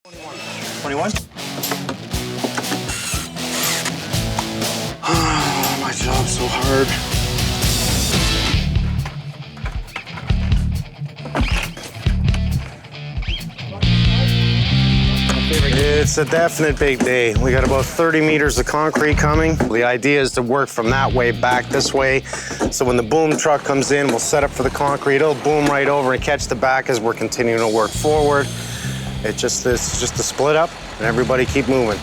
21? My job's so hard. It's a definite big day. We got about 30 meters of concrete coming. The idea is to work from that way back this way. So when the boom truck comes in, we'll set up for the concrete. It'll boom right over and catch the back as we're continuing to work forward. It's just a split up and everybody keep moving.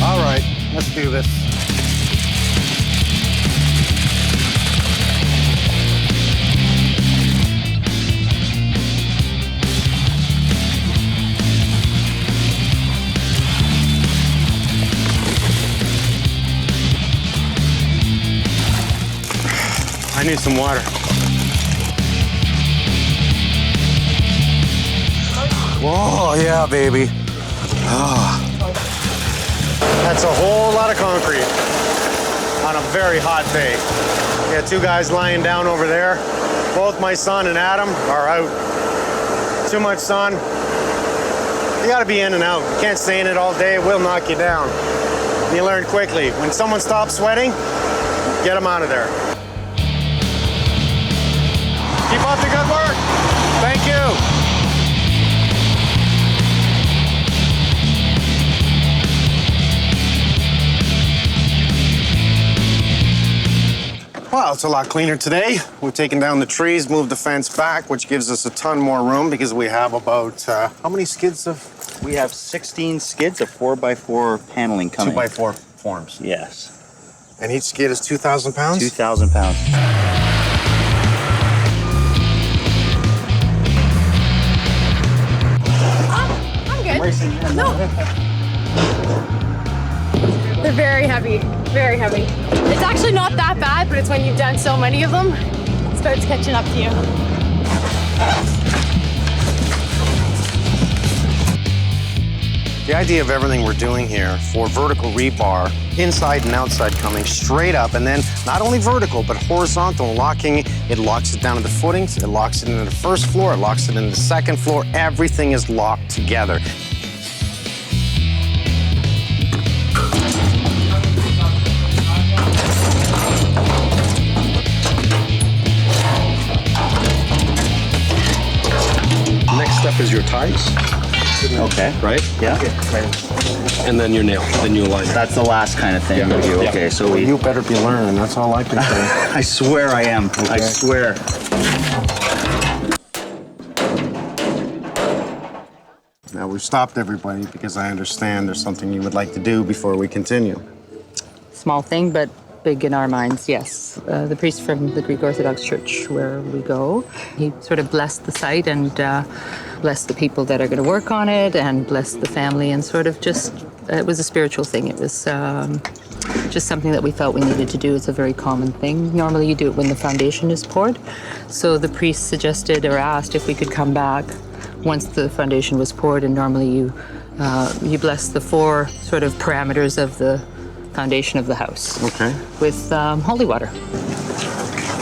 All right, let's do this. I need some water. Whoa, yeah, baby. Oh. That's a whole lot of concrete on a very hot day. We got two guys lying down over there. Both my son and Adam are out. Too much sun. You gotta be in and out. You can't stay in it all day, it will knock you down. You learn quickly. When someone stops sweating, get them out of there. Keep up the good work. Thank you. Well, it's a lot cleaner today. We've taken down the trees, moved the fence back, which gives us a ton more room because we have about, how many skids of? We have 16 skids of 4x4 paneling coming. 2x4 forms. Yes. And each skid is 2,000 pounds? 2,000 pounds. No. They're very heavy, very heavy. It's actually not that bad, but it's when you've done so many of them, it starts catching up to you. The idea of everything we're doing here for vertical rebar, inside and outside coming straight up, and then not only vertical, but horizontal locking, it locks it down to the footings, it locks it into the first floor, it locks it into the second floor, everything is locked together. Next step is your ties. Okay. Right? Yeah. And then your nail, then you align it. That's the last kind of thing we do. Yeah. Okay, so we... You better be learning, that's all I can say. I swear I am. Okay. I swear. Now, we've stopped everybody because I understand there's something you would like to do before we continue. Small thing, but big in our minds, yes. The priest from the Greek Orthodox Church where we go, he sort of blessed the site and blessed the people that are going to work on it and blessed the family and sort of just, it was a spiritual thing. It was just something that we felt we needed to do. It's a very common thing. Normally you do it when the foundation is poured. So the priest suggested or asked if we could come back once the foundation was poured, and normally you bless the four sort of parameters of the foundation of the house. Okay. With holy water.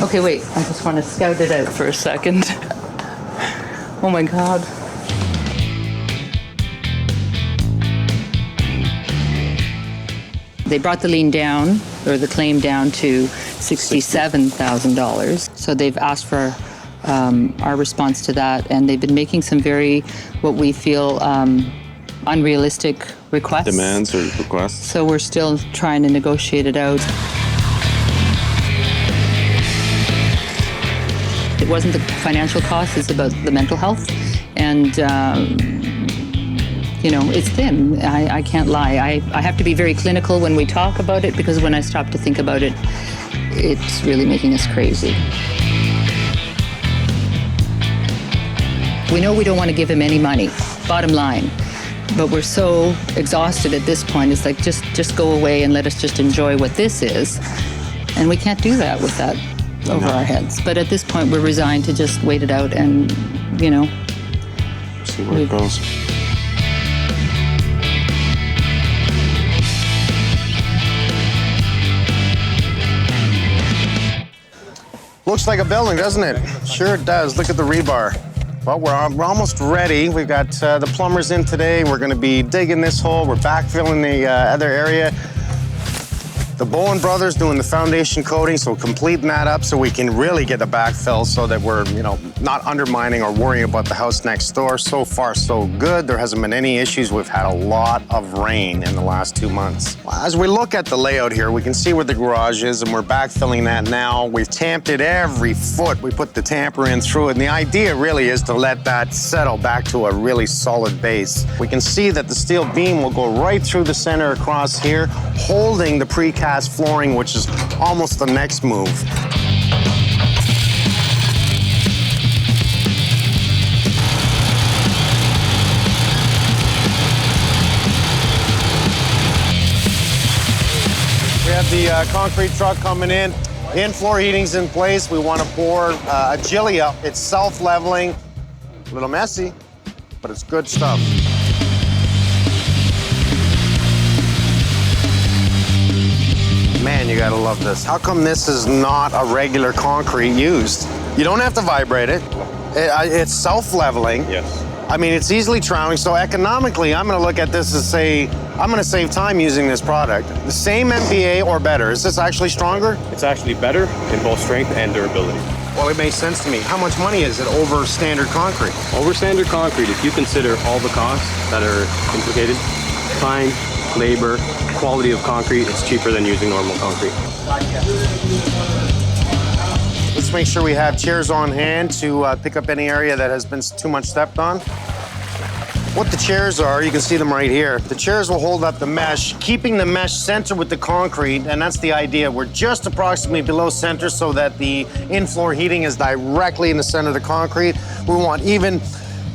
Okay, wait, I just want to scout it out for a second. Oh my God. They brought the lien down, or the claim down to $67,000. So they've asked for our response to that, and they've been making some very, what we feel, unrealistic requests. Demands or requests? So we're still trying to negotiate it out. It wasn't the financial cost, it's about the mental health. And, you know, it's thin. I can't lie. I have to be very clinical when we talk about it, because when I stop to think about it, it's really making us crazy. We know we don't want to give him any money, bottom line. But we're so exhausted at this point. It's like, just go away and let us just enjoy what this is. And we can't do that with that over our heads. But at this point, we're resigned to just wait it out and, you know. See where it goes. Looks like a building, doesn't it? Sure it does. Look at the rebar. Well, we're almost ready. We've got the plumbers in today. We're gonna be digging this hole. We're backfilling the other area. The Bowen brothers doing the foundation coating, so completing that up so we can really get the backfill so that we're, not undermining or worrying about the house next door. So far, so good. There hasn't been any issues. We've had a lot of rain in the last 2 months. As we look at the layout here, we can see where the garage is, and we're backfilling that now. We've tamped it every foot. We put the tamper in through it, and the idea really is to let that settle back to a really solid base. We can see that the steel beam will go right through the center across here, holding the precast flooring, which is almost the next move. We have the concrete truck coming in. In-floor heating's in place. We want to pour a Gilia. It's self-leveling, a little messy, but it's good stuff. Man, you gotta love this. How come this is not a regular concrete used? You don't have to vibrate it. It's self-leveling. Yes. I mean, it's easily troweling, so economically, I'm gonna look at this and say, I'm gonna save time using this product. The same MPA or better. Is this actually stronger? It's actually better in both strength and durability. Well, it makes sense to me. How much money is it over standard concrete? Over standard concrete, if you consider all the costs that are implicated, time, labor, quality of concrete, it's cheaper than using normal concrete. Let's make sure we have chairs on hand to pick up any area that has been too much stepped on. What the chairs are, you can see them right here. The chairs will hold up the mesh, keeping the mesh center with the concrete, and that's the idea. We're just approximately below center so that the in-floor heating is directly in the center of the concrete. We want even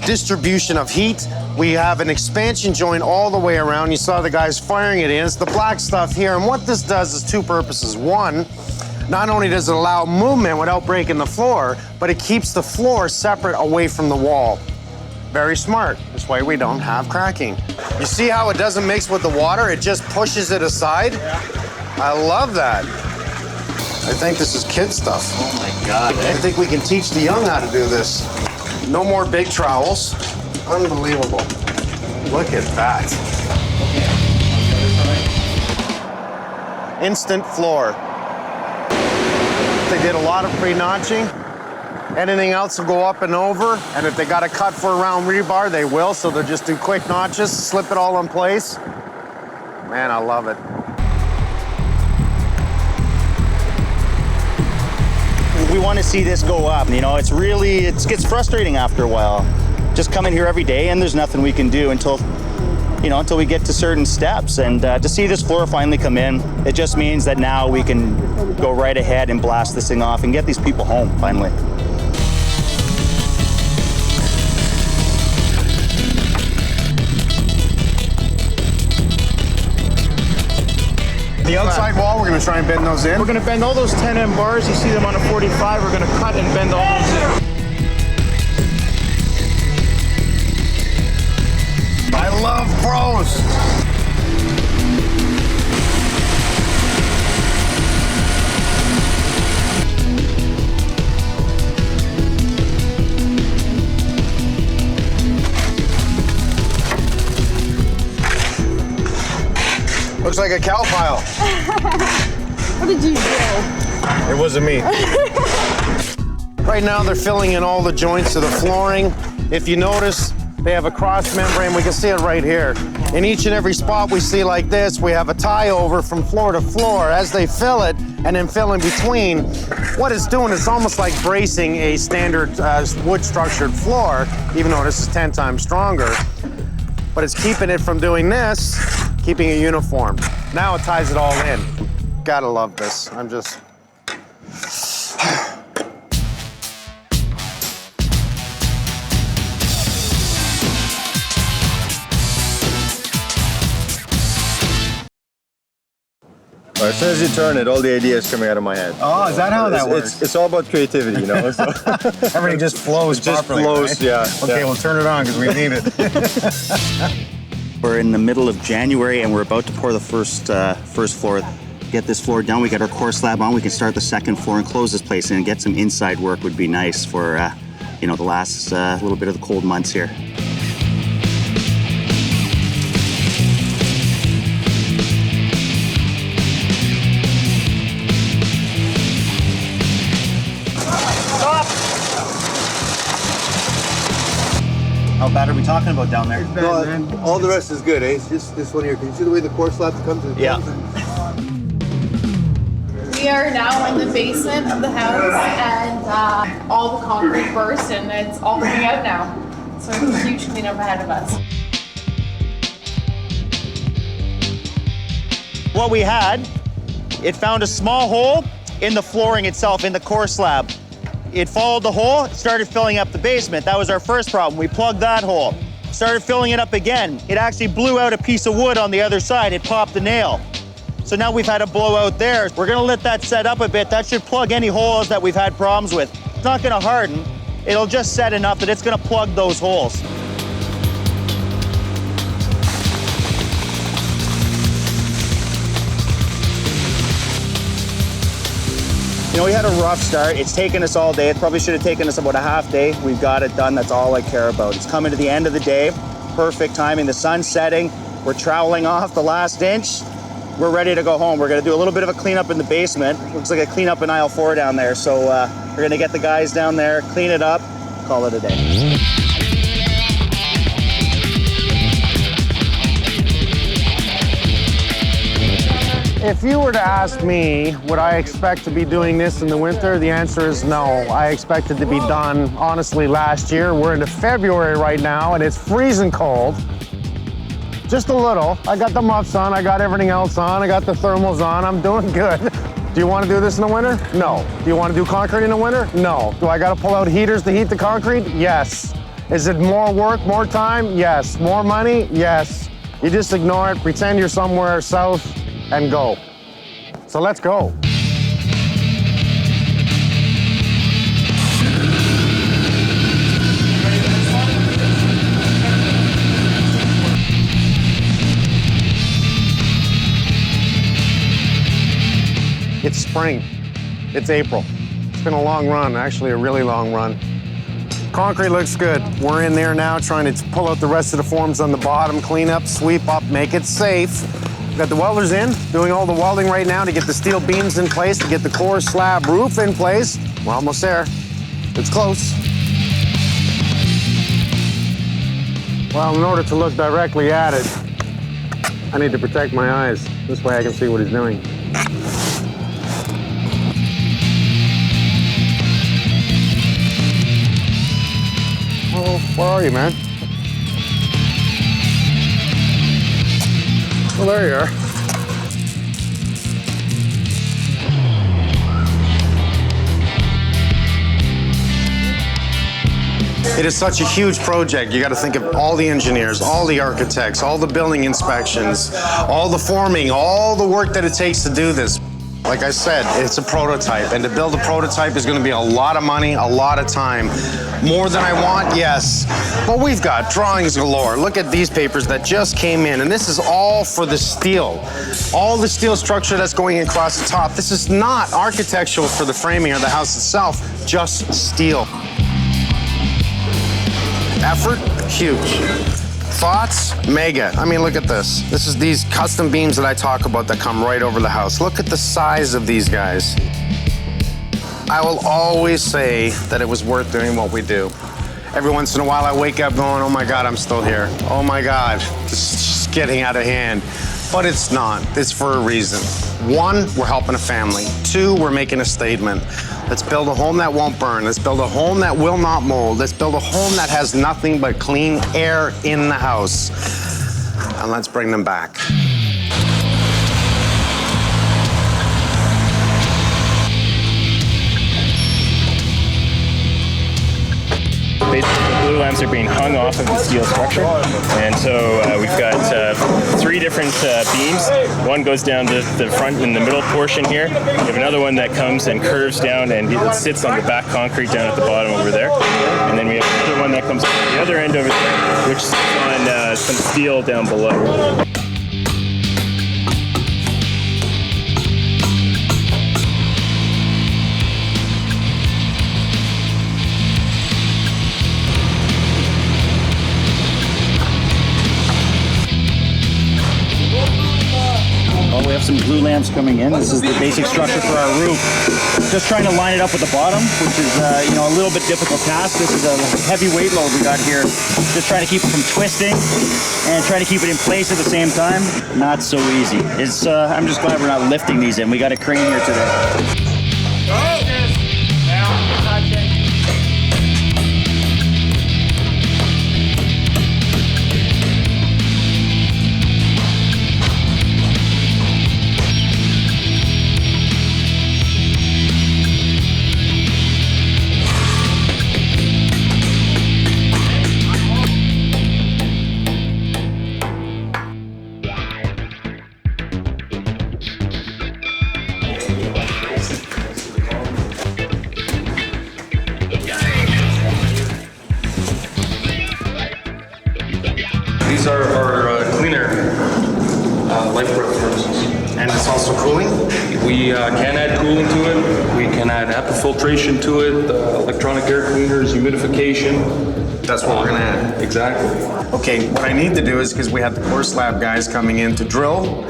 distribution of heat. We have an expansion joint all the way around. You saw the guys firing it in. It's the black stuff here, and what this does is two purposes. One, not only does it allow movement without breaking the floor, but it keeps the floor separate away from the wall. Very smart. That's why we don't have cracking. You see how it doesn't mix with the water? It just pushes it aside? Yeah. I love that. I think this is kid stuff. Oh my God. I think we can teach the young how to do this. No more big trowels. Unbelievable. Look at that. Instant floor. They did a lot of pre-notching. Anything else will go up and over, and if they got to cut for a round rebar, they will, so they'll just do quick notches, slip it all in place. Man, I love it. We want to see this go up. It gets frustrating after a while. Just come in here every day, and there's nothing we can do until we get to certain steps. And to see this floor finally come in, it just means that now we can go right ahead and blast this thing off and get these people home finally. The outside wall, we're going to try and bend those in. We're going to bend all those 10M bars. You see them on a 45. We're going to cut and bend all those in. I love pros. Looks like a cow pile. What did you do? It wasn't me. Right now they're filling in all the joints of the flooring. If you notice, they have a cross membrane. We can see it right here. In each and every spot we see like this, we have a tie over from floor to floor. As they fill it and then fill in between, what it's doing is almost like bracing a standard wood structured floor, even though this is 10 times stronger. But it's keeping it from doing this, keeping it uniform. Now it ties it all in. Gotta love this. I'm just... As soon as you turn it, all the ideas coming out of my head. Oh, is that how that works? It's all about creativity, So Everything just flows properly, flows, right? yeah. Okay, we'll turn it on because we need it. We're in the middle of January, and we're about to pour the first floor get this floor done. We got our core slab on. We can start the second floor and close this place and get some inside work would be nice for, you know, the last little bit of the cold months here. How bad are we talking about down there? No, all the rest is good, eh? It's just this one here. Can you see the way the core slab comes in? Yeah. We are now in the basement of the house, and all the concrete burst, and it's all coming out now. So it's a huge cleanup ahead of us. What we had, it found a small hole in the flooring itself, in the core slab. It followed the hole, started filling up the basement. That was our first problem. We plugged that hole, started filling it up again. It actually blew out a piece of wood on the other side. It popped the nail. So now we've had a blowout there. We're gonna let that set up a bit. That should plug any holes that we've had problems with. It's not gonna harden. It'll just set enough that it's gonna plug those holes. You know, we had a rough start. It's taken us all day. It probably should have taken us about a half day. We've got it done. That's all I care about. It's coming to the end of the day. Perfect timing. The sun's setting. We're troweling off the last inch. We're ready to go home. We're gonna do a little bit of a cleanup in the basement. Looks like a cleanup in aisle 4 down there. So we're gonna get the guys down there, clean it up, call it a day. If you were to ask me, would I expect to be doing this in the winter? The answer is no. I expect it to be done, honestly, last year. We're into February right now, and it's freezing cold. Just a little. I got the muffs on, I got everything else on, I got the thermals on, I'm doing good. Do you want to do this in the winter? No. Do you want to do concrete in the winter? No. Do I got to pull out heaters to heat the concrete? Yes. Is it more work, more time? Yes. More money? Yes. You just ignore it, pretend you're somewhere south, and go. So let's go. It's spring. It's April. It's been a long run, actually a really long run. Concrete looks good. We're in there now trying to pull out the rest of the forms on the bottom, clean up, sweep up, make it safe. Got the welders in, doing all the welding right now to get the steel beams in place, to get the core slab roof in place. We're almost there. It's close. Well, in order to look directly at it, I need to protect my eyes. This way I can see what he's doing. Oh, where are you, man? Well, there you are. It is such a huge project. You got to think of all the engineers, all the architects, all the building inspections, all the forming, all the work that it takes to do this. Like I said, it's a prototype, and to build a prototype is going to be a lot of money, a lot of time. More than I want, yes. But we've got drawings galore. Look at these papers that just came in, and this is all for the steel. All the steel structure that's going across the top. This is not architectural for the framing of the house itself, just steel. Effort, huge. Thoughts, mega. I mean, look at this. This is these custom beams that I talk about that come right over the house. Look at the size of these guys. I will always say that it was worth doing what we do. Every once in a while I wake up going, oh my God, I'm still here. Oh my God, this is just getting out of hand. But it's not, it's for a reason. 1, we're helping a family. 2, we're making a statement. Let's build a home that won't burn. Let's build a home that will not mold. Let's build a home that has nothing but clean air in the house. And let's bring them back. Basically, the blue lamps are being hung off of the steel structure, and so we've got 3 different beams. One goes down to the front in the middle portion here. We have another one that comes and curves down and it sits on the back concrete down at the bottom over there. And then we have another one that comes to the other end over there, which sits on some steel down below. some glue lamps coming in. This is the basic structure for our roof. Just trying to line it up with the bottom, which is a little bit difficult task. This is a heavy weight load we got here. Just trying to keep it from twisting and trying to keep it in place at the same time. Not so easy. I'm just glad we're not lifting these in. We got a crane here today. These are our cleaner life breath furnaces. And it's also cooling? We can add cooling to it. We can add HEPA filtration to it, electronic air cleaners, humidification. That's what we're gonna add. Exactly. Okay, what I need to do is, because we have the core slab guys coming in to drill,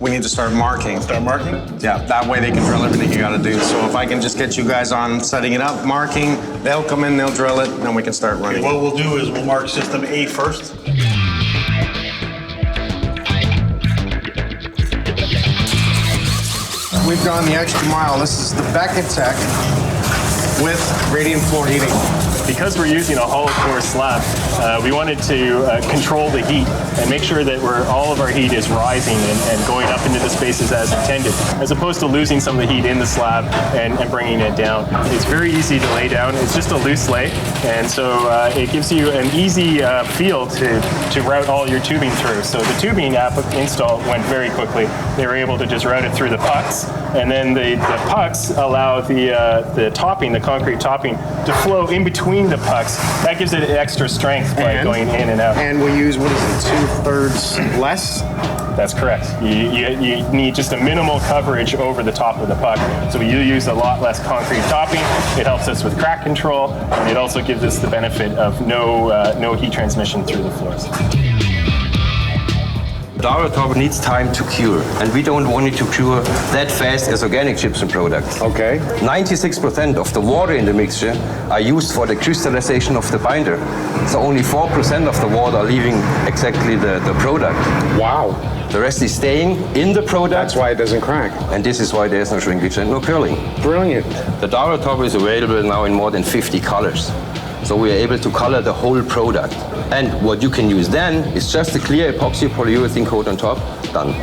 we need to start marking. Start marking? Yeah, that way they can drill everything you gotta do. So if I can just get you guys on setting it up, marking, they'll come in, they'll drill it, and then we can start running. What we'll do is we'll mark system A first. We've gone the extra mile. This is the Beckett Tech with radiant floor heating. Because we're using a hollow core slab, we wanted to control the heat and make sure that all of our heat is rising and going up into the spaces as intended, as opposed to losing some of the heat in the slab and bringing it down. It's very easy to lay down. It's just a loose lay, and so it gives you an easy field to route all your tubing through. So the tubing install went very quickly. They were able to just route it through the pucks, and then the pucks allow the topping, the concrete topping, to flow in between the pucks. That gives it extra strength by going in and out. And we use, what is it, 2/3 less? That's correct. You need just a minimal coverage over the top of the puck. So you use a lot less concrete topping. It helps us with crack control, and it also gives us the benefit of no heat transmission through the floors. The Dara top needs time to cure, and we don't want it to cure that fast as organic gypsum products. Okay. 96% of the water in the mixture are used for the crystallization of the binder. So only 4% of the water are leaving exactly the product. Wow. The rest is staying in the product. That's why it doesn't crack. And this is why there's no shrinkage and no curling. Brilliant. The Dara top is available now in more than 50 colors. So we are able to color the whole product. And what you can use then is just a clear epoxy polyurethane coat on top. Done.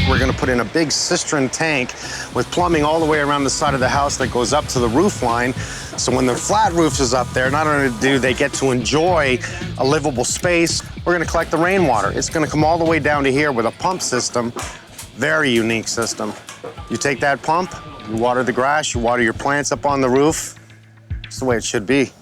We're gonna put in a big cistern tank with plumbing all the way around the side of the house that goes up to the roof line. So when the flat roof is up there, not only do they get to enjoy a livable space, we're gonna collect the rainwater. It's gonna come all the way down to here with a pump system. Very unique system. You take that pump, you water the grass, you water your plants up on the roof. It's the way it should be.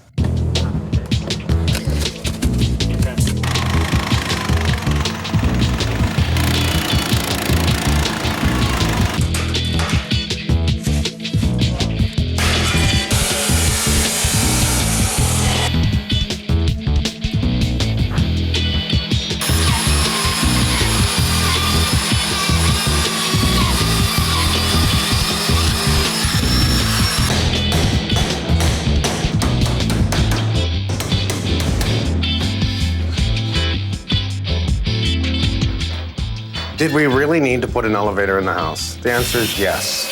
Did we really need to put an elevator in the house? The answer is yes.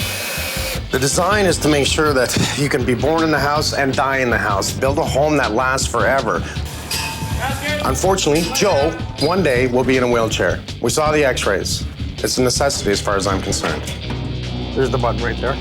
The design is to make sure that you can be born in the house and die in the house. Build a home that lasts forever. Unfortunately, Joe, one day, will be in a wheelchair. We saw the x-rays. It's a necessity as far as I'm concerned. There's the button right there.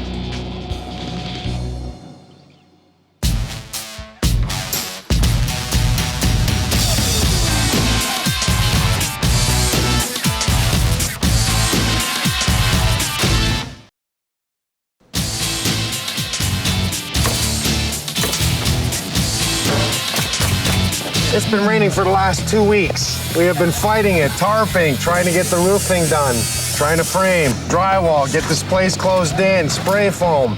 It's been raining for the last 2 weeks. We have been fighting it, tarping, trying to get the roofing done, trying to frame, drywall, get this place closed in, spray foam.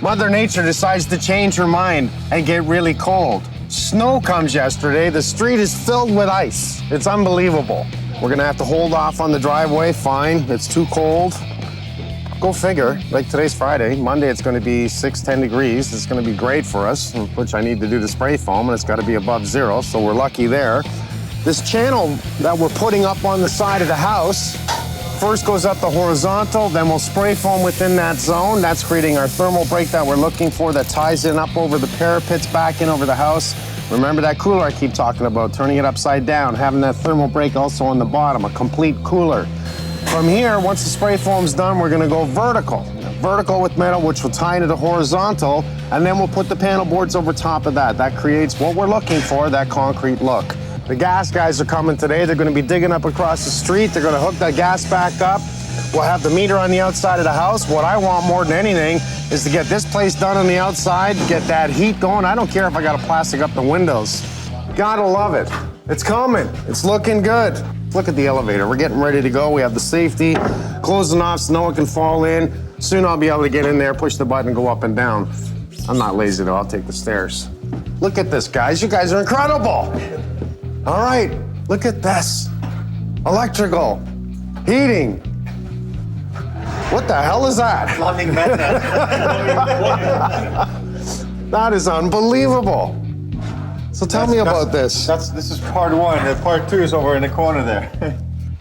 Mother Nature decides to change her mind and get really cold. Snow comes yesterday. The street is filled with ice. It's unbelievable. We're gonna have to hold off on the driveway. Fine, it's too cold. Go figure, like today's Friday. Monday it's gonna be 10 degrees. It's gonna be great for us, which I need to do the spray foam, and it's gotta be above 0, so we're lucky there. This channel that we're putting up on the side of the house first goes up the horizontal, then we'll spray foam within that zone. That's creating our thermal break that we're looking for that ties in up over the parapets, back in over the house. Remember that cooler I keep talking about, turning it upside down, having that thermal break also on the bottom, a complete cooler. From here, once the spray foam's done, we're gonna go vertical. Vertical with metal, which will tie into the horizontal, and then we'll put the panel boards over top of that. That creates what we're looking for, that concrete look. The gas guys are coming today. They're gonna be digging up across the street. They're gonna hook that gas back up. We'll have the meter on the outside of the house. What I want more than anything is to get this place done on the outside, get that heat going. I don't care if I gotta plastic up the windows. Gotta love it. It's coming. It's looking good. Look at the elevator. We're getting ready to go. We have the safety closing off so no one can fall in. Soon I'll be able to get in there, push the button, and go up and down. I'm not lazy though. I'll take the stairs. Look at this, guys. You guys are incredible. All right, look at this. Electrical, heating. What the hell is that? Plumbing method. That is unbelievable. So tell me about this. This is part 1. The part 2 is over in the corner there.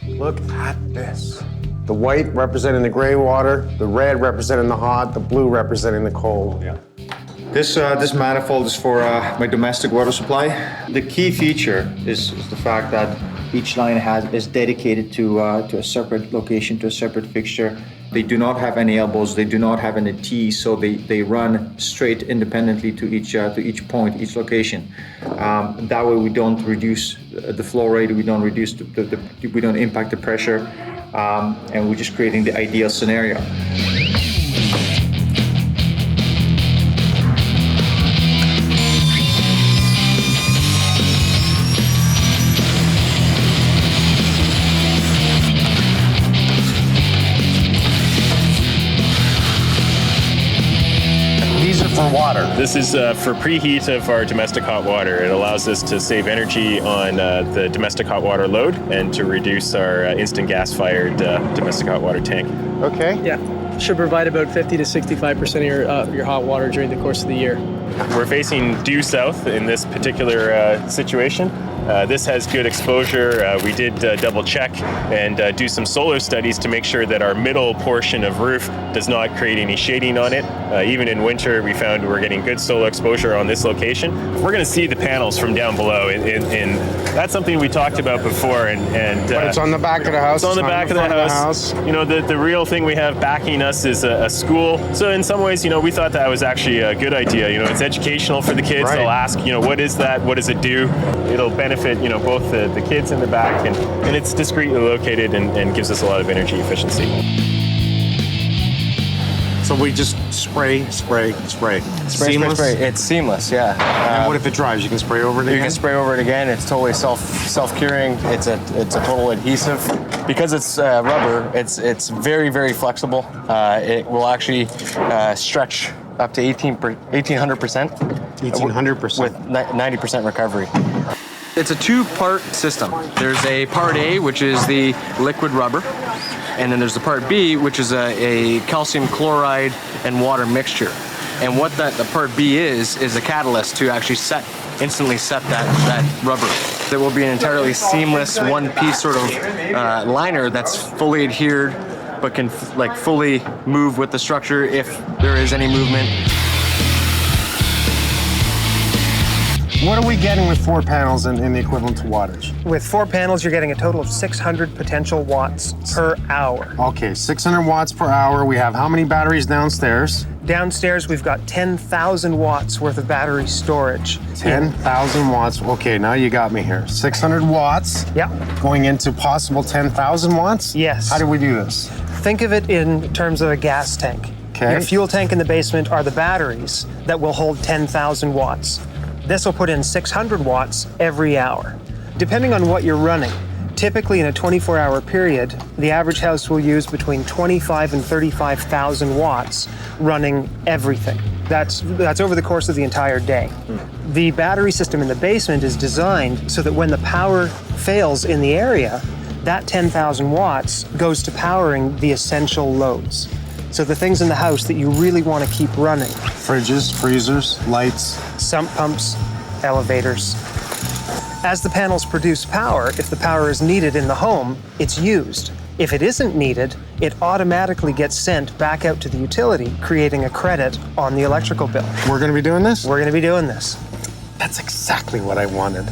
Look at this. The white representing the gray water, the red representing the hot, the blue representing the cold. Yeah. This manifold is for my domestic water supply. The key feature is the fact that each line is dedicated to a separate location, to a separate fixture. They do not have any elbows, they do not have any T's, so they run straight independently to each point, each location. That way we don't reduce the flow rate, we don't reduce we don't impact the pressure, and we're just creating the ideal scenario. For water. This is for preheat of our domestic hot water. It allows us to save energy on the domestic hot water load and to reduce our instant gas-fired domestic hot water tank. Okay. Yeah, should provide about 50 to 65% of your hot water during the course of the year. We're facing due south in this particular situation. This has good exposure. We did double check and do some solar studies to make sure that our middle portion of roof does not create any shading on it. Even in winter, we found we're getting good solar exposure on this location. We're going to see the panels from down below, and that's something we talked about before. But it's on the back of the house. It's on the back of the house. You know, the real thing we have backing us is a school. So in some ways, you know, we thought that was actually a good idea. You know, it's educational for the kids. Right. They'll ask, you know, what is that? What does it do? It'll benefit, you know, both the kids in the back, and it's discreetly located and gives us a lot of energy efficiency. So we just spray. Spray. Seamless? It's seamless, yeah. And what if it dries? You can spray over it again? You can spray over it again. It's totally self-curing. It's a total adhesive. Because it's rubber, it's very, very flexible. It will actually stretch up to 1,800%. 1,800%. With 90% recovery. It's a two-part system. There's a part A, which is the liquid rubber, and then there's the part B, which is a calcium chloride and water mixture. And what the part B is a catalyst to actually instantly set that rubber. There will be an entirely seamless one-piece sort of liner that's fully adhered, but can fully move with the structure if there is any movement. What are we getting with 4 panels in the equivalent to wattage? With 4 panels, you're getting a total of 600 potential watts per hour. Okay, 600 watts per hour. We have how many batteries downstairs? Downstairs, we've got 10,000 watts worth of battery storage. 10,000 watts. Okay, now you got me here. 600 watts. Yeah. Going into possible 10,000 watts? Yes. How do we do this? Think of it in terms of a gas tank. Okay. Your fuel tank in the basement are the batteries that will hold 10,000 watts. This will put in 600 watts every hour. Depending on what you're running, typically in a 24-hour period, the average house will use between 25 and 35,000 watts running everything. That's over the course of the entire day. The battery system in the basement is designed so that when the power fails in the area, that 10,000 watts goes to powering the essential loads. So the things in the house that you really want to keep running. Fridges, freezers, lights. Sump pumps, elevators. As the panels produce power, if the power is needed in the home, it's used. If it isn't needed, it automatically gets sent back out to the utility, creating a credit on the electrical bill. We're gonna be doing this? We're gonna be doing this. That's exactly what I wanted.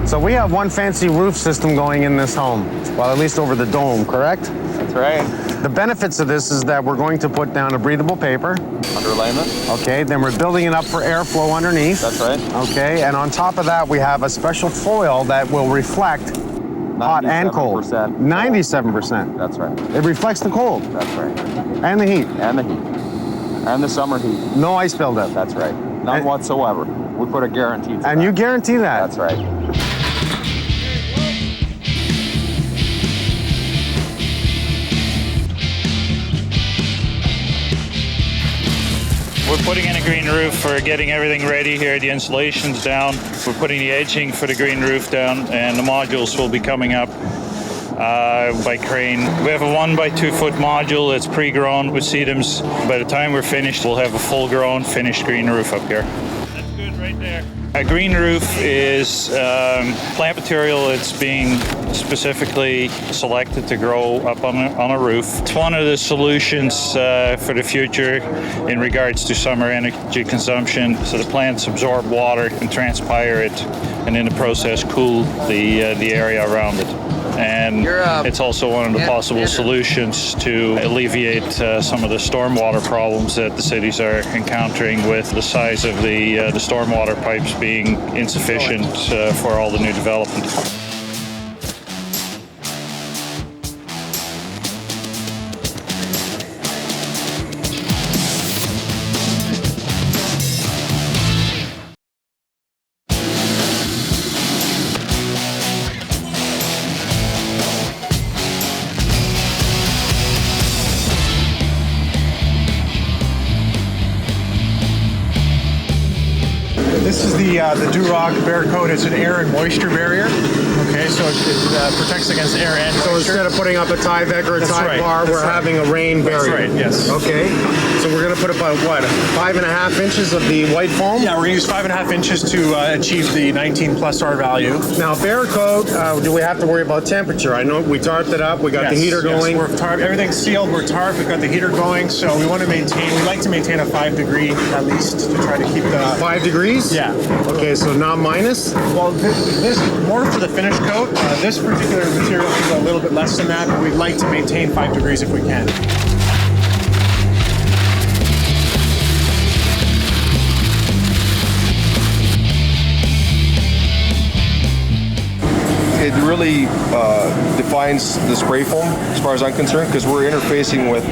So we have one fancy roof system going in this home. Well, at least over the dome, correct? That's right. The benefits of this is that we're going to put down a breathable paper. Underlayment. Okay, then we're building it up for airflow underneath. That's right. Okay, and on top of that, we have a special foil that will reflect hot and cold. 97%. That's right. It reflects the cold. That's right. And the heat. And the heat. And the summer heat. No ice buildup. That's right. None whatsoever. We put a guarantee to that. And you guarantee that? That's right. We're putting in a green roof for getting everything ready here. The insulation's down. We're putting the edging for the green roof down, and the modules will be coming up by crane. We have a 1 by 2 foot module that's pre-grown with sedums. By the time we're finished, we'll have a full-grown finished green roof up here. That's good right there. A green roof is plant material that's being specifically selected to grow up on a roof. It's one of the solutions for the future in regards to summer energy consumption. So the plants absorb water and transpire it, and in the process cool the area around it. And it's also one of the possible solutions to alleviate some of the stormwater problems that the cities are encountering with the size of the stormwater pipes being insufficient for all the new development. This is the Duroc Bear Coat. It's an air and moisture barrier. Okay, so it protects against air and moisture. So instead of putting up a Tyvek or a That's Ty right. bar, we're having a rain barrier. That's right, yes. Okay, so we're gonna put about what, 5.5 inches of the white foam? Yeah, we're gonna use 5.5 inches to achieve the 19 plus R value. Now, Bear Coat, do we have to worry about temperature? I know we tarped it up, we got the heater going. We're everything's sealed, we're tarped, we've got the heater going, so we like to maintain a 5 degree at least to try to keep the... 5 degrees? Yeah. Okay, so not minus? Well, this more for the finish coat. This particular material can go a little bit less than that, but we'd like to maintain 5 degrees if we can. It really defines the spray foam as far as I'm concerned, because we're interfacing with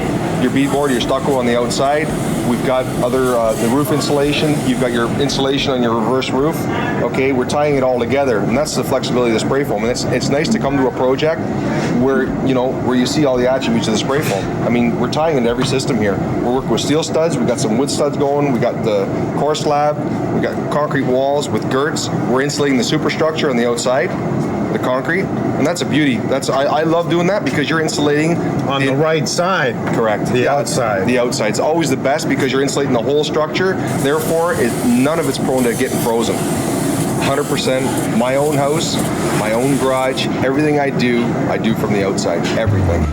your beadboard, your stucco on the outside. We've got the roof insulation. You've got your insulation on your reverse roof. Okay, we're tying it all together, and that's the flexibility of the spray foam. And it's nice to come to a project where you see all the attributes of the spray foam. I mean, we're tying into every system here. We're working with steel studs. We've got some wood studs going. We got the core slab. We got concrete walls with girts. We're insulating the superstructure on the outside, the concrete, and that's a beauty. I love doing that because you're insulating on the right side. Correct. The outside. The outside. It's always the best because you're insulating the whole structure. Therefore, none of it's prone to getting frozen. 100% my own house, my own garage. Everything I do from the outside. Everything.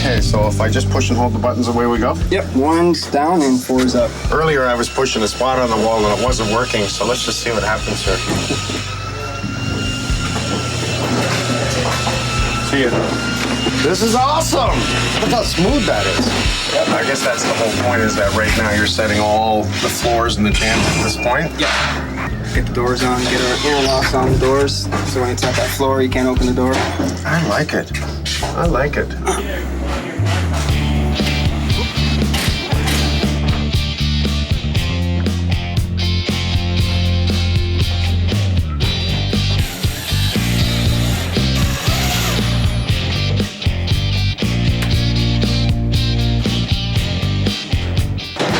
Okay, so if I just push and hold the buttons, away we go? Yep, 1's down and 4's up. Earlier I was pushing a spot on the wall and it wasn't working, so let's just see what happens here. See ya. This is awesome. Look how smooth that is. I guess that's the whole point, is that right now you're setting all the floors and the jambs at this point. Yeah. Get the doors on, get our air locks on the doors, so when it's at that floor, you can't open the door. I like it. I like it.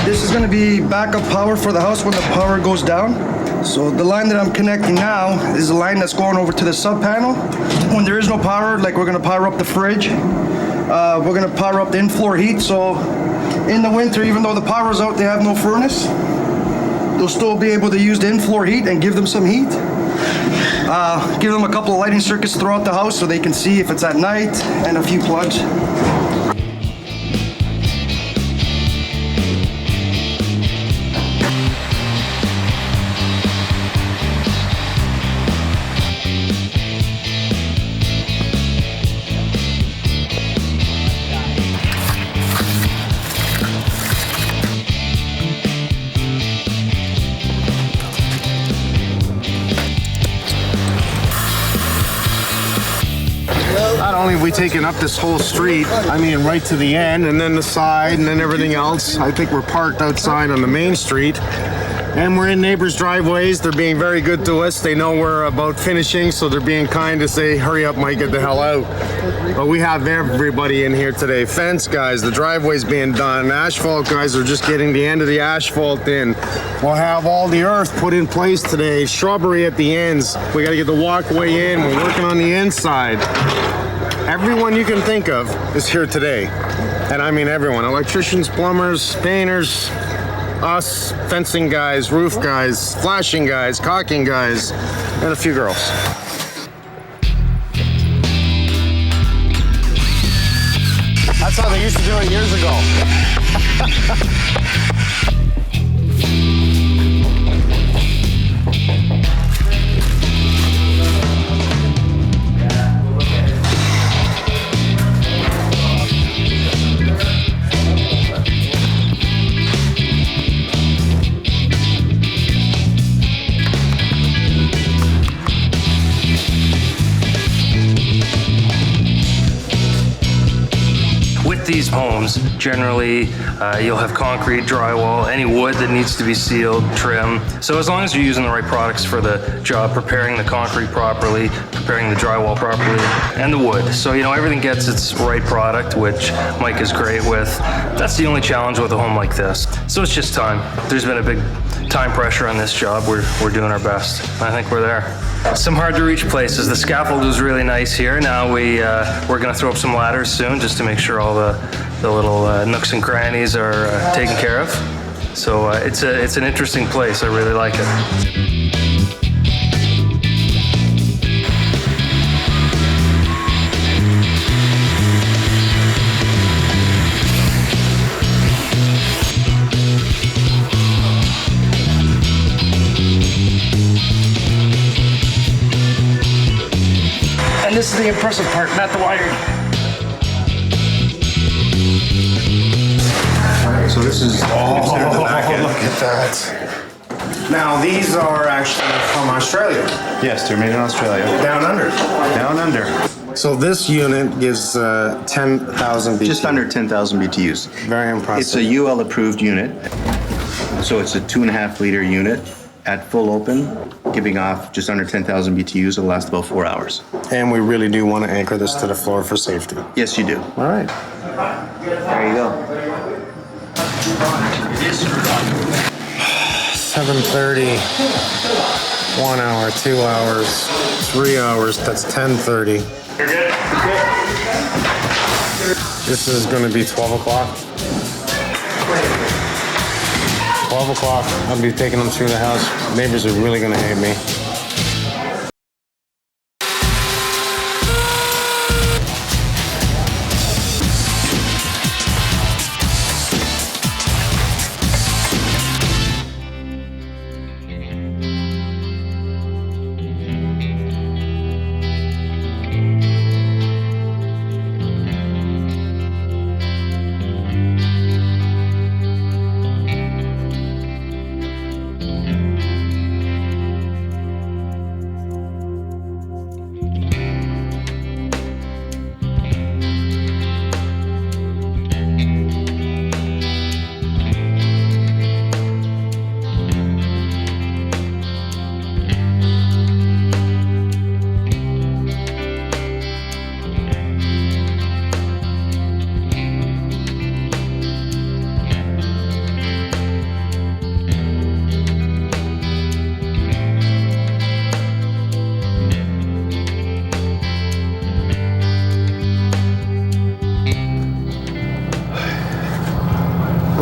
This is going to be backup power for the house when the power goes down. So the line that I'm connecting now is the line that's going over to the sub panel. When there is no power, like we're going to power up the fridge, we're going to power up the in-floor heat. So in the winter, even though the power's out, they have no furnace, they'll still be able to use the in-floor heat and give them some heat. Give them a couple of lighting circuits throughout the house so they can see if it's at night, and a few plugs. Not only have we taken up this whole street, I mean right to the end, and then the side, and then everything else. I think we're parked outside on the main street, and we're in neighbors' driveways. They're being very good to us. They know we're about finishing, so they're being kind to say, hurry up, Mike, get the hell out. But we have everybody in here today. Fence guys, the driveway's being done. Asphalt guys are just getting the end of the asphalt in. We'll have all the earth put in place today. Shrubbery at the ends. We gotta get the walkway in. We're working on the inside. Everyone you can think of is here today. And I mean everyone. Electricians, plumbers, painters, us, fencing guys, roof guys, flashing guys, caulking guys, and a few girls. That's how they used to do it years ago. These homes, generally you'll have concrete, drywall, any wood that needs to be sealed, trim. So as long as you're using the right products for the job, preparing the concrete properly, preparing the drywall properly, and the wood. So, you know, everything gets its right product, which Mike is great with. That's the only challenge with a home like this. So it's just time. There's been a big time pressure on this job. We're doing our best. I think we're there. Some hard to reach places. The scaffold was really nice here. Now we're gonna throw up some ladders soon just to make sure all the little nooks and crannies are taken care of. So it's an interesting place. I really like it. And this is the impressive part, not the wiring. So this is considered the back end. Look at that. Now these are actually from Australia. Yes, they're made in Australia. Down under. Down under. So this unit gives 10,000 BTUs. Just under 10,000 BTUs. Very impressive. It's a UL approved unit. So it's a 2.5 liter unit at full open, giving off just under 10,000 BTUs. It'll last about 4 hours. And we really do want to anchor this to the floor for safety. Yes, you do. All right. There you go. 7:30, 1 hour, 2 hours, 3 hours, that's 10:30. This is going to be 12 o'clock. 12 o'clock, I'll be taking them through the house. Neighbors are really going to hate me.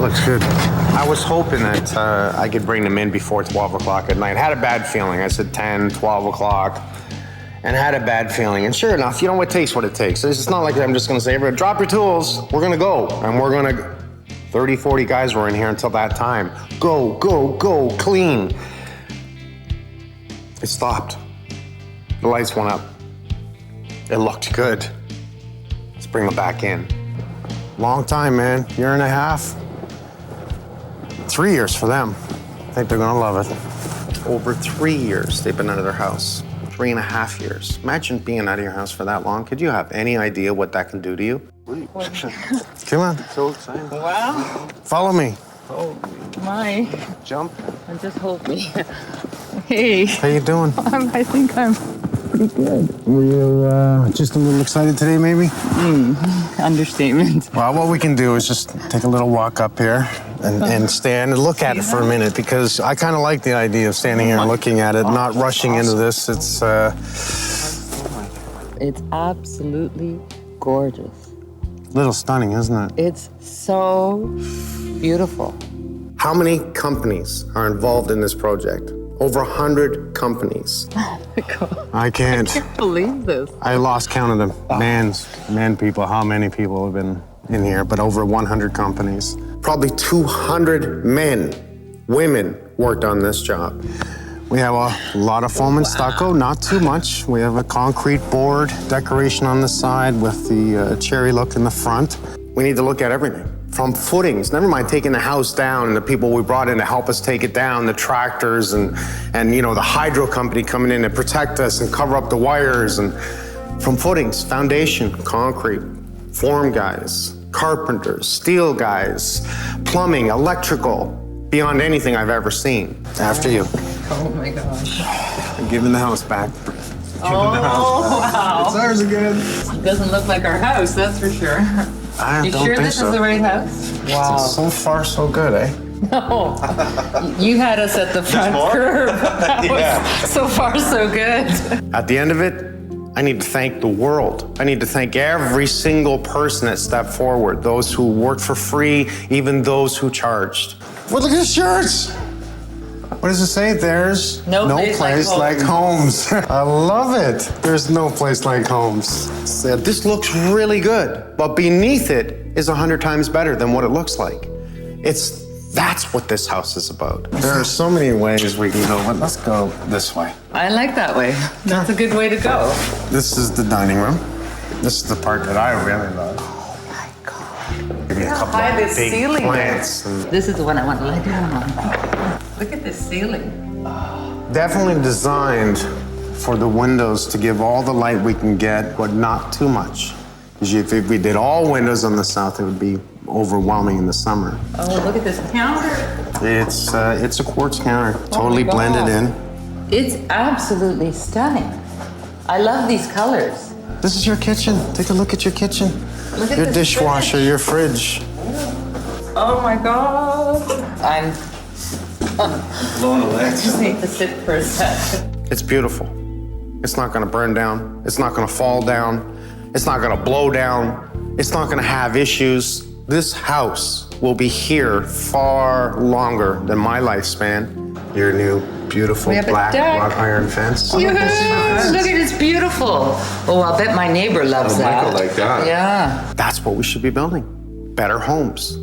looks good. I was hoping that I could bring them in before 12 o'clock at night. Had a bad feeling. I said 10, 12 o'clock, and had a bad feeling. And sure enough, you know, it takes what it takes. It's not like I'm just gonna say, everybody, drop your tools, we're gonna go. And we're gonna, 30, 40 guys were in here until that time. Go, go, go, clean. It stopped. The lights went up. It looked good. Let's bring them back in. Long time, man. Year and a half. 3 years for them. I think they're gonna love it. Over 3 years they've been out of their house. 3.5 years. Imagine being out of your house for that long. Could you have any idea what that can do to you? Come on. So excited. Wow. Follow me. Oh, my. Jump. And just hold me. Hey. How you doing? I think I'm pretty good. Were you just a little excited today, maybe? Understatement. Well, what we can do is just take a little walk up here and stand and look at it for a minute, because I kind of like the idea of standing here and looking at it, not rushing into this. It's absolutely gorgeous. A little stunning, isn't it? It's so beautiful. How many companies are involved in this project? Over 100 companies. Oh my God. I can't believe this. I lost count of them. People, how many people have been in here, but over 100 companies. Probably 200 men, women worked on this job. We have a lot of foam and stucco, not too much. We have a concrete board decoration on the side with the cherry look in the front. We need to look at everything. From footings, never mind taking the house down and the people we brought in to help us take it down, the tractors and you know, the hydro company coming in to protect us and cover up the wires. And from footings, foundation, concrete, form guys, carpenters, steel guys, plumbing, electrical, beyond anything I've ever seen. After you. Oh my gosh. I'm giving the house back. Wow. It's ours again. It doesn't look like our house, that's for sure. I You don't sure think this so. is the right house? Wow. So far, so good, eh? No. You had us at the front curb. That was so far, so good. At the end of it, I need to thank the world. I need to thank every single person that stepped forward, those who worked for free, even those who charged. Well, look at the shirts. What does it say? There's no place like Holmes. I love it. There's no place like Holmes. So this looks really good, but beneath it is 100 times better than what it looks like. That's what this house is about. There are so many ways we can go, but let's go this way. I like that way. That's a good way to go. This is the dining room. This is the part that I really love. Maybe a couple High of this big ceiling plants. This is the one I want to lay down on. Look at this ceiling. Definitely designed for the windows to give all the light we can get, but not too much. Because if we did all windows on the south, it would be overwhelming in the summer. Oh, look at this counter. It's a quartz counter, totally blended in. It's absolutely stunning. I love these colors. This is your kitchen. Take a look at your kitchen. Look at your this dishwasher, fridge. your fridge. Oh my God. I'm blown away. I just need to sit for a sec. It's beautiful. It's not gonna burn down. It's not gonna fall down. It's not gonna blow down. It's not gonna have issues. This house will be here far longer than my lifespan. Your new beautiful We have a black deck. wrought iron fence. Yes, look at it, it's beautiful. Oh, I'll bet my neighbor loves that. Michael like that. Yeah. That's what we should be building. Better homes,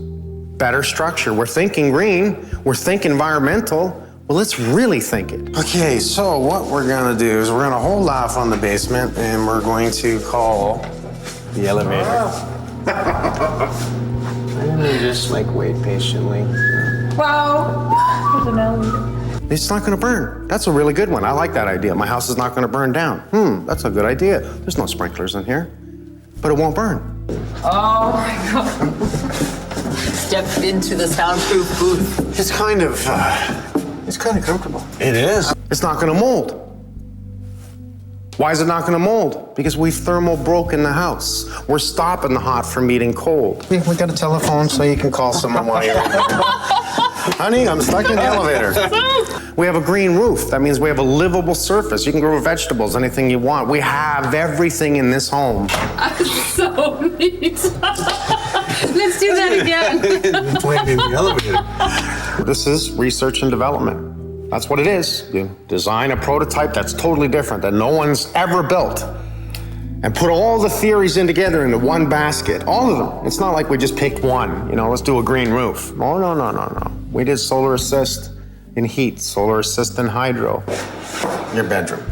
better structure. We're thinking green, we're thinking environmental. Well, let's really think it. Okay, so what we're gonna do is we're gonna hold off on the basement and we're going to call the elevator. And then just like wait patiently. Wow. There's an elevator. It's not gonna burn. That's a really good one. I like that idea. My house is not gonna burn down. That's a good idea. There's no sprinklers in here, but it won't burn. Oh my God. Step into the soundproof booth. It's kind of comfortable. It is. It's not gonna mold. Why is it not gonna mold? Because we've thermal broken the house. We're stopping the hot from meeting cold. We got a telephone so you can call someone while you're in there. Honey, I'm stuck in the elevator. We have a green roof. That means we have a livable surface. You can grow vegetables, anything you want. We have everything in this home. So neat. Let's do that again. Playing in the elevator. This is research and development. That's what it is. You design a prototype that's totally different, that no one's ever built, and put all the theories in together into one basket. All of them. It's not like we just picked one. You know, let's do a green roof. Oh, no. We did solar assist in heat, solar assist in hydro. Your bedroom.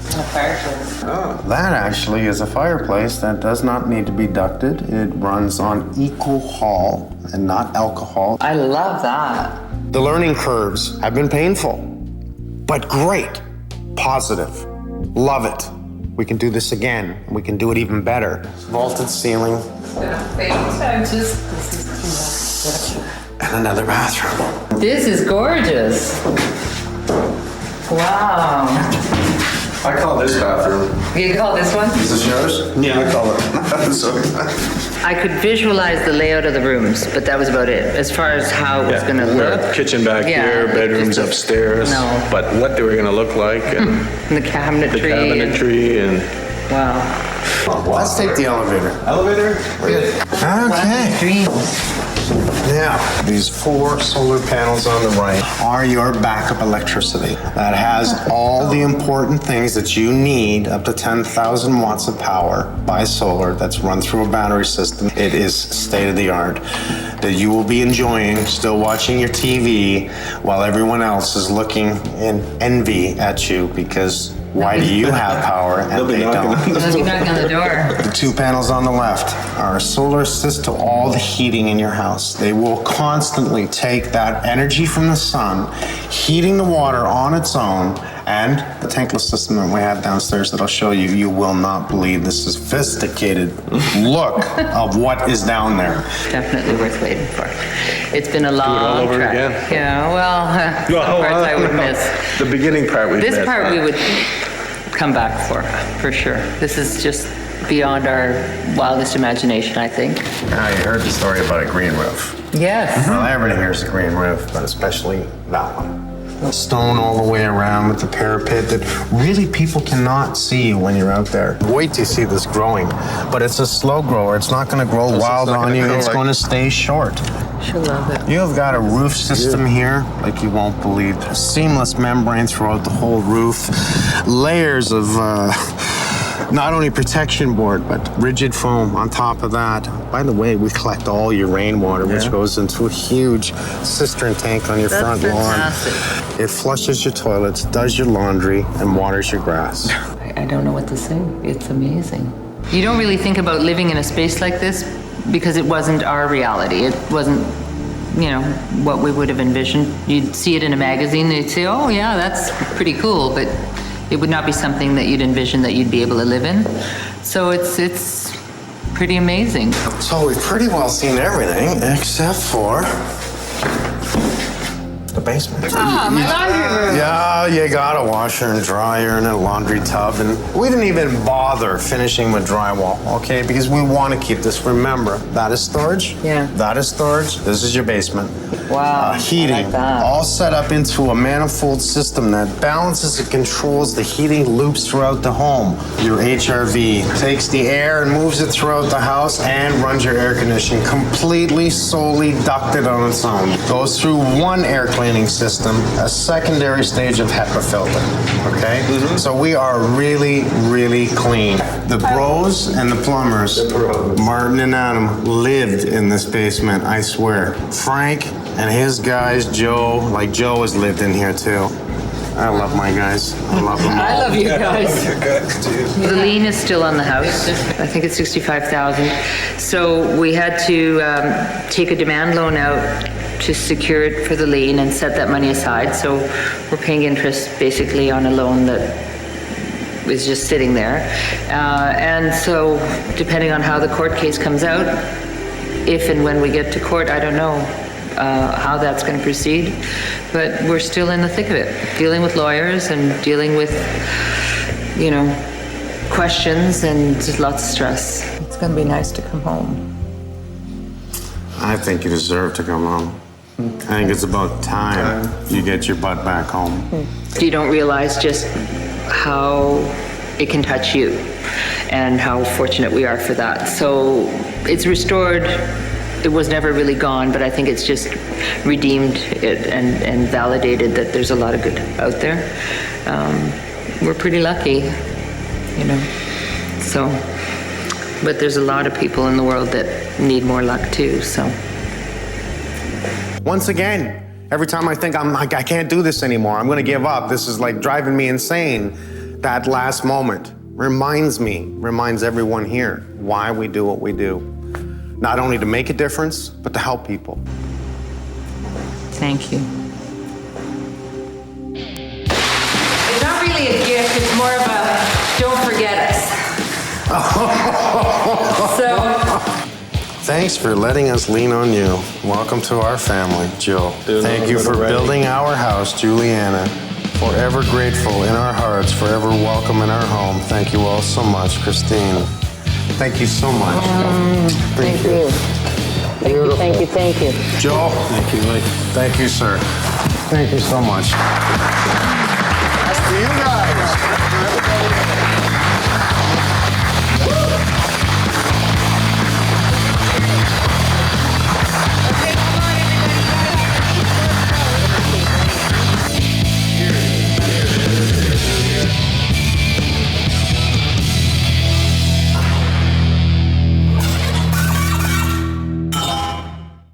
A fireplace. Oh, that actually is a fireplace that does not need to be ducted. It runs on alcohol and not alcohol. I love that. The learning curves have been painful, but great, positive. Love it. We can do this again. We can do it even better. Vaulted ceiling. And another bathroom. This is gorgeous. Wow. I call this bathroom. You call this one? Is this yours? Yeah, I call it. Sorry. I could visualize the layout of the rooms, but that was about it. As far as how it was going to look. Kitchen back here, bedrooms upstairs. No. But what they were going to look like and And the cabinetry. the cabinetry and Wow. Let's take the elevator. Elevator? Okay. Dreams. Now, these 4 solar panels on the right are your backup electricity. That has all the important things that you need, up to 10,000 watts of power by solar that's run through a battery system. It is state of the art that you will be enjoying, still watching your TV while everyone else is looking in envy at you because why do you have power and they don't? They'll be knocking on the door. The 2 panels on the left are a solar assist to all the heating in your house. They will constantly take that energy from the sun, heating the water on its own, and the tankless system that we have downstairs that I'll show you. You will not believe the sophisticated look of what is down there. Definitely worth waiting for. It's been a long all over trek. again. Yeah, well, some parts I would miss. The beginning part we This missed. part we would come back for sure. This is just beyond our wildest imagination, I think. Now, you heard the story about a green roof. Yes. Well, everything here is a green roof, but especially that one. Stone all the way around with the parapet that really people cannot see when you're out there. Wait till you see this growing, but it's a slow grower. It's not going to grow wild on you. It's going to stay short. She'll love it. You've got a roof system here like you won't believe. Seamless membrane throughout the whole roof. Layers of not only protection board, but rigid foam on top of that. By the way, we collect all your rainwater, which goes into a huge cistern tank on your front lawn. It flushes your toilets, does your laundry, and waters your grass. I don't know what to say. It's amazing. You don't really think about living in a space like this because it wasn't our reality. It wasn't, you know, what we would have envisioned. You'd see it in a magazine and you'd say, oh yeah, that's pretty cool, but it would not be something that you'd envision that you'd be able to live in. So it's pretty amazing. So we've pretty well seen everything except for the basement. Ah, my laundry room. Yeah, you got a washer and dryer and a laundry tub, and we didn't even bother finishing with drywall, okay? Because we want to keep this. Remember, that is storage. Yeah. That is storage. This is your basement. Wow. Heating, I like that. all set up into a manifold system that balances and controls the heating loops throughout the home. Your HRV takes the air and moves it throughout the house and runs your air conditioning completely, solely ducted on its own. Goes through one air cleaning system, a secondary stage of HEPA filter, okay? So we are really, really clean. The bros and the plumbers, Martin and Adam, lived in this basement, I swear. Frank and his guys, Joe, like Joe has lived in here too. I love my guys. I love them all. I love you guys. The lien is still on the house. I think it's $65,000. So we had to take a demand loan out to secure it for the lien and set that money aside. So we're paying interest basically on a loan that is just sitting there. And so depending on how the court case comes out, if and when we get to court, I don't know how that's going to proceed, but we're still in the thick of it, dealing with lawyers and dealing with, you know, questions and just lots of stress. It's going to be nice to come home. I think you deserve to come home. I think it's about time you get your butt back home. You don't realize just how it can touch you, and how fortunate we are for that. So it's restored. It was never really gone, but I think it's just redeemed it and validated that there's a lot of good out there. We're pretty lucky, you know. So, but there's a lot of people in the world that need more luck too, so. Once again, every time I think I can't do this anymore, I'm gonna give up, this is like driving me insane, that last moment reminds everyone here why we do what we do. Not only to make a difference, but to help people. Thank you. It's not really a gift, it's more of a don't forget us. Thanks for letting us lean on you. Welcome to our family, Jill. Thank you for building our house, Juliana. Forever grateful in our hearts, forever welcome in our home. Thank you all so much, Christine. Thank you so much. Thank you. Thank you. Joe. Thank you, Mike. Thank you, sir. Thank you so much. That's for you guys.